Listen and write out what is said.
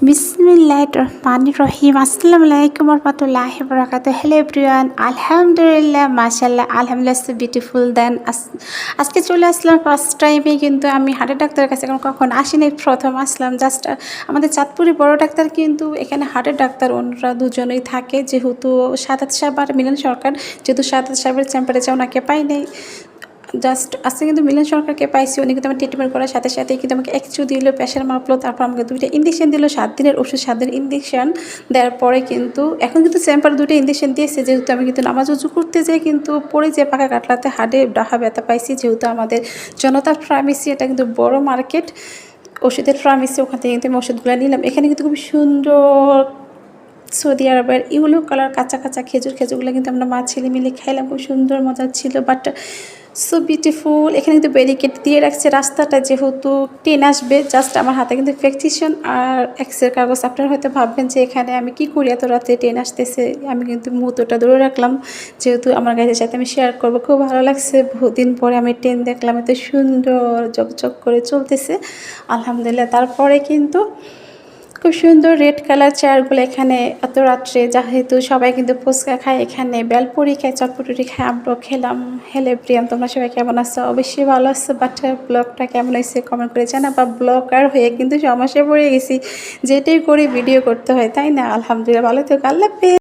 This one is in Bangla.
বিসমিল্লাহির রহমানির রহিম। আসসালামু আলাইকুম ওয়া রাহমাতুল্লাহি ওয়া বারাকাতুহু। হ্যালো এভরিওয়ান, আলহামদুলিল্লাহ, মাশাআল্লাহ, আলহামদুলিল্লাহ সো বিউটিফুল। দেন আজকে চলে আসলাম ফার্স্ট টাইমে, কিন্তু আমি হার্টের ডাক্তারের কাছে কখন আসিনি, প্রথম আসলাম। জাস্ট আমাদের চাঁদপুরে বড় ডাক্তার, কিন্তু এখানে হার্টের ডাক্তার ওনারা দুজনেই থাকে, যেহেতু সাদাত সাহেব আর মিলন সরকার, যেহেতু সাদাত সাহেবের চেম্বারে যা ওনাকে পাই নাই, জাস্ট আজকে কিন্তু মিলন সরকারকে পাইছি। উনি কিন্তু আমার ট্রিটমেন্ট করার সাথে সাথে কিন্তু আমাকে এক্সট্রু দিল, প্রেশার মাপলো, তারপর আমাকে 2টা ইঞ্জেকশন দিল, 7 দিনের ওষুধ, 7 দিনের ইঞ্জেকশন দেওয়ার পরে কিন্তু এখন কিন্তু চেম্বার 2টা ইঞ্জেকশন দিয়েছে। যেহেতু আমি কিন্তু নামাজ উজু করতে যাই, কিন্তু পরে যে পাকা কাটলাতে হাড়ে ডাহা ব্যথা পাইছি। যেহেতু আমাদের জনতা ফার্মেসি, এটা কিন্তু বড় মার্কেট, ওষুধের ফার্মেসি, ওখান থেকে কিন্তু আমি ওষুধগুলো নিলাম। এখানে কিন্তু খুবই সুন্দর সৌদি আরবের ইউলো কালার কাঁচা কাঁচা খেজুরগুলো কিন্তু আমরা মা ছেলে মিলে খাইলাম, খুব সুন্দর মজা ছিল, বাট সো বিউটিফুল। এখানে কিন্তু ব্যারিকেড দিয়ে রাখছে রাস্তাটা, যেহেতু ট্রেন আসবে। জাস্ট আমার হাতে কিন্তু প্রেসক্রিপশন আর এক্সের কাগজ। আপনারা হয়তো ভাববেন যে এখানে আমি কি করি, এত রাতে ট্রেন আসতেছে। আমি কিন্তু মুহূর্তটা ধরে রাখলাম, যেহেতু আমার গাড়ির সাথে আমি শেয়ার করবো। খুব ভালো লাগছে, বহুদিন পরে আমি ট্রেন দেখলাম, এত সুন্দর চকচক করে চলতেছে, আলহামদুলিল্লাহ। তারপরে কিন্তু খুব সুন্দর রেড কালার চেয়ারগুলো এখানে এত রাত্রে, যেহেতু সবাই কিন্তু ফুচকা খায়, এখানে বেলপুরি খায়, চটপটি খায়, আমরাও খেলাম। হেলে প্রিয়াম, তোমরা সবাই কেমন আছো? অবশ্যই ভালো আছো। বাট ব্লগটা কেমন হয়েছে কমেন্ট করে জানাবা। ব্লগার হয়ে কিন্তু সমস্যায় পড়ে গেছি, যেটাই করি ভিডিও করতে হয়, তাই না? আলহামদুলিল্লাহ, ভালো থেকো, আল্লাহ হাফেজ।